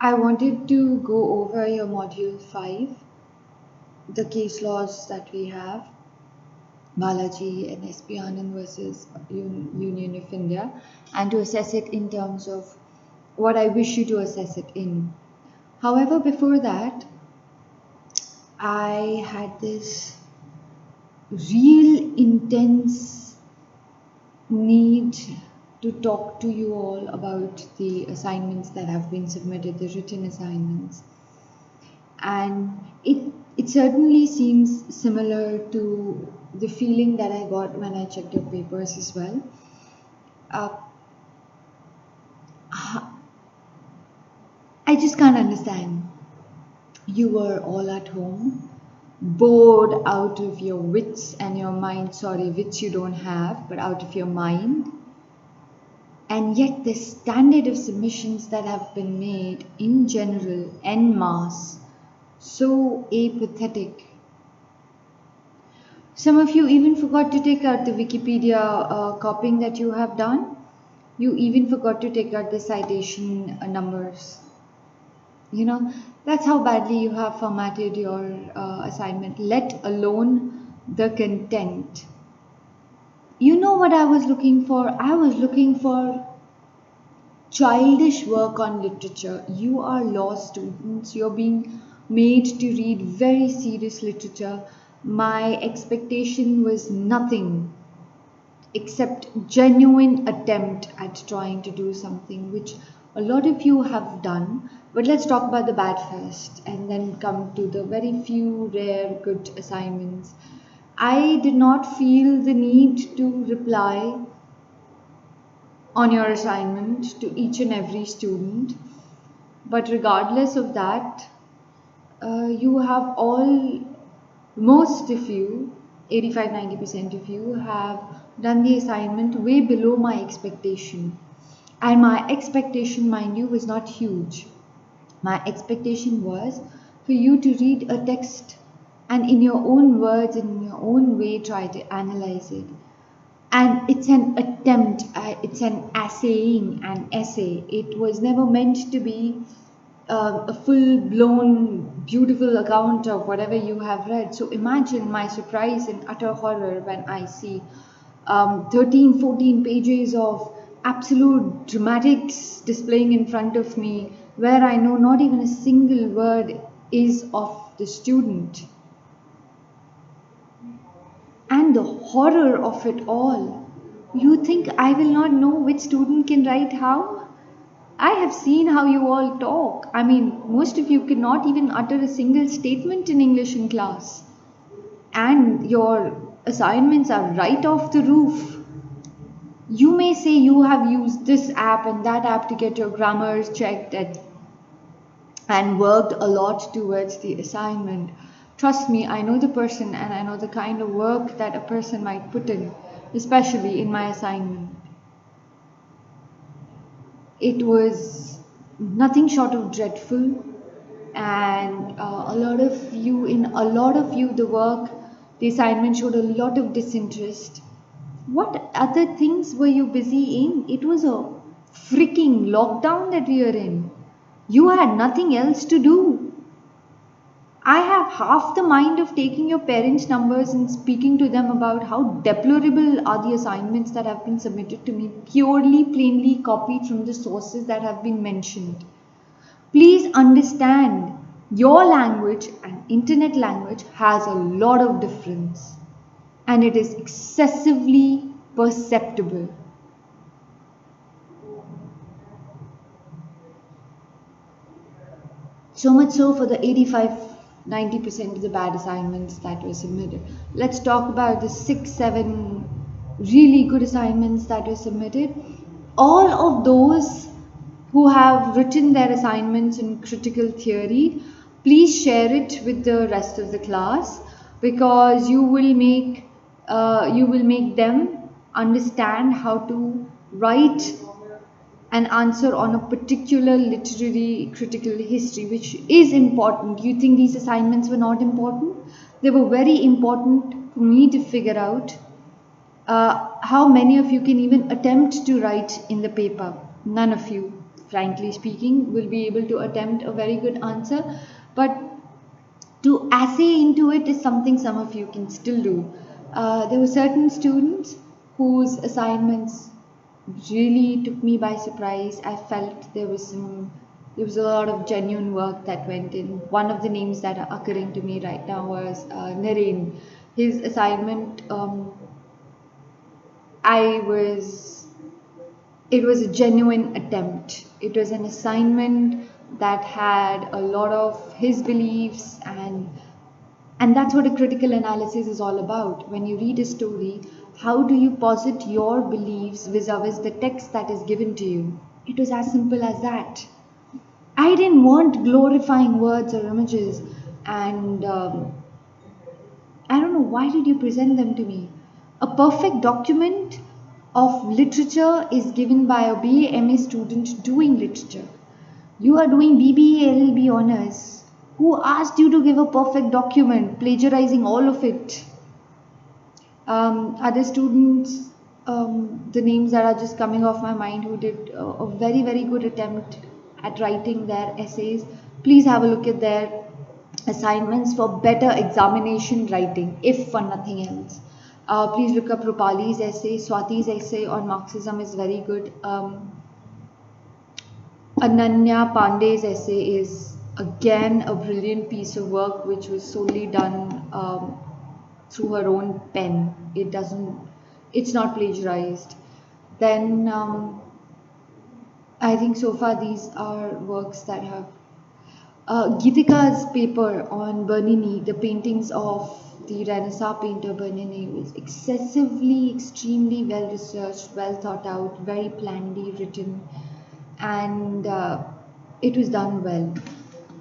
I wanted to go over your module 5, the case laws that we have, Balaji and SP Anand versus Union of India, and to assess it in terms of what I wish you to assess it in. However, before that, I had this real intense need to talk to you all about the assignments that have been submitted, the written assignments. And it certainly seems similar to the feeling that I got when I checked your papers as well. Uh, I just can't understand. You were all at home, bored out of your wits and your mind. Sorry, wits you don't have, but out of your mind. And yet, the standard of submissions that have been made in general, en masse, so apathetic. Some of you even forgot to take out the Wikipedia copying that you have done. You even forgot to take out the citation numbers. You know, that's how badly you have formatted your assignment, let alone the content. You know what I was looking for? I was looking for childish work on literature. You are law students, you're being made to read very serious literature. My expectation was nothing except genuine attempt at trying to do something, which a lot of you have done. But let's talk about the bad first and then come to the very few rare good assignments. I did not feel the need to reply on your assignment to each and every student, but regardless of that, you have all, most of you, 85-90% of you have done the assignment way below my expectation. And my expectation, mind you, was not huge. My expectation was for you to read a text and in your own words and in your own way try to analyze it. And it's an attempt, it's an assaying, an essay. It was never meant to be a full blown beautiful account of whatever you have read. So imagine my surprise and utter horror when I see 13-14 pages of absolute dramatics displaying in front of me, where I know not even a single word is of the student. And the horror of it all. You think I will not know which student can write how? I have seen how you all talk. I mean, most of you cannot even utter a single statement in English in class. And your assignments are right off the roof. You may say you have used this app and that app to get your grammars checked and worked a lot towards the assignment. Trust me, I know the person and I know the kind of work that a person might put in, especially in my assignment. It was nothing short of dreadful, and a lot of you, the work, the assignment showed a lot of disinterest. What other things were you busy in? It was a freaking lockdown that we are in. You had nothing else to do. I have half the mind of taking your parents' numbers and speaking to them about how deplorable are the assignments that have been submitted to me, purely, plainly copied from the sources that have been mentioned. Please understand, your language and internet language has a lot of difference, and it is excessively perceptible. So much so for the 85-90% of the bad assignments that were submitted. Let's talk about the 6-7 really good assignments that were submitted. All of those who have written their assignments in critical theory, please share it with the rest of the class, because you will make them understand how to write an answer on a particular literary critical history, which is important. You think these assignments were not important? They were very important for me to figure out how many of you can even attempt to write in the paper. None of you. frankly speaking, will be able to attempt a very good answer. But to assay into it is something some of you can still do. There were certain students whose assignments really took me by surprise. I felt there was a lot of genuine work that went in. One of the names that are occurring to me right now was Naren. His assignment, I was it was a genuine attempt. It was an assignment that had a lot of his beliefs, and that's what a critical analysis is all about. When you read a story, how do you posit your beliefs vis-a-vis the text that is given to you? It was as simple as that. I didn't want glorifying words or images, and I don't know, why did you present them to me? A perfect document of literature is given by a BA MA student doing literature. You are doing BBA LLB honors. Who asked you to give a perfect document, plagiarizing all of it? Other students, the names that are just coming off my mind, who did a very, very good attempt at writing their essays. Please have a look at their assignments for better examination writing, if for nothing else. Please look up Rupali's essay. Swati's essay on Marxism is very good. Ananya Pandey's essay is again a brilliant piece of work which was solely done through her own pen. It's not plagiarized. Then I think so far these are works that have Geetika's paper on Bernini, the paintings of the Renaissance painter Bernini, was excessively, extremely well researched, well thought out, very plannedly written, and it was done well.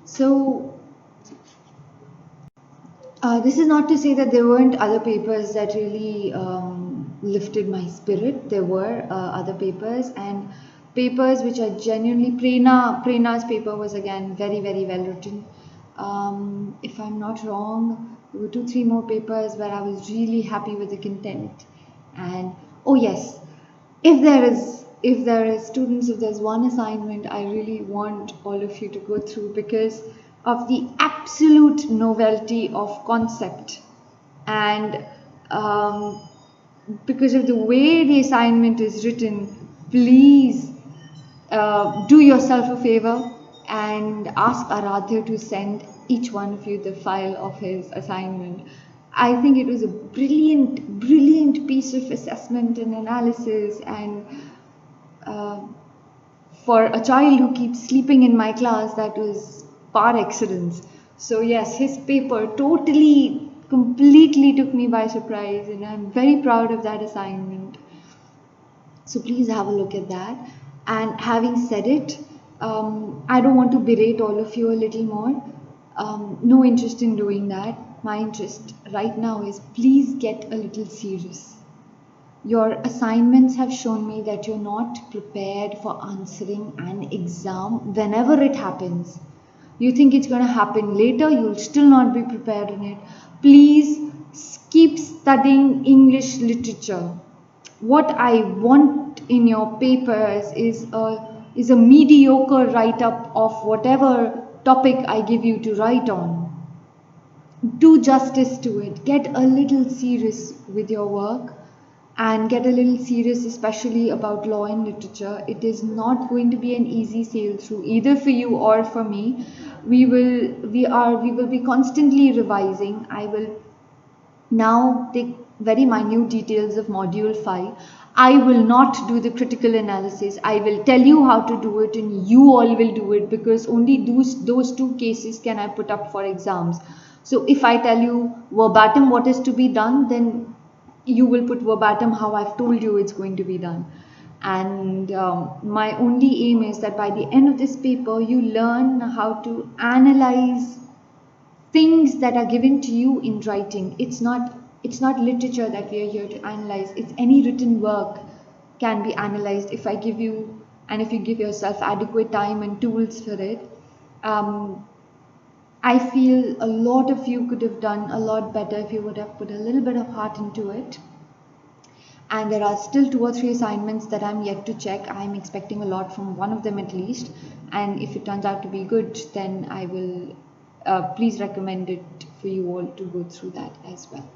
So, this is not to say that there weren't other papers that really lifted my spirit. There were other papers, and papers which are genuinely Prerna's paper was again very, very well written. If I'm not wrong, there were 2 3 more papers where I was really happy with the content. And oh yes, if there is students, if there's one assignment I really want all of you to go through, because of the absolute novelty of concept, and because of the way the assignment is written, please do yourself a favor and ask Aradhya to send each one of you the file of his assignment. I think it was a brilliant, brilliant piece of assessment and analysis, and uh, for a child who keeps sleeping in my class, that was par excellence. So yes, his paper totally, completely took me by surprise, and I'm very proud of that assignment. So please have a look at that. And having said it, I don't want to berate all of you a little more. No interest in doing that. My interest right now is, please get a little serious. Your assignments have shown me that you're not prepared for answering an exam whenever it happens. You think it's going to happen later, you'll still not be prepared in it. Please keep studying English literature. What I want in your papers is a mediocre write-up of whatever topic I give you to write on. Do justice to it. Get a little serious with your work, and get a little serious especially about law and literature. It is not going to be an easy sail through, either for you or for me. We will be constantly revising. I will now take very minute details of module 5. I will not do the critical analysis. I will tell you how to do it, and you all will do it, because only those 2 cases can I put up for exams. So if I tell you verbatim what is to be done, then you will put verbatim how I've told you it's going to be done. And my only aim is that by the end of this paper, you learn how to analyze things that are given to you in writing. It's not literature that we are here to analyze. It's any written work can be analyzed if I give you, and if you give yourself adequate time and tools for it. I feel a lot of you could have done a lot better if you would have put a little bit of heart into it. and there are still two or three assignments that I'm yet to check. I'm expecting a lot from one of them at least, and if it turns out to be good, then I will please recommend it for you all to go through that as well.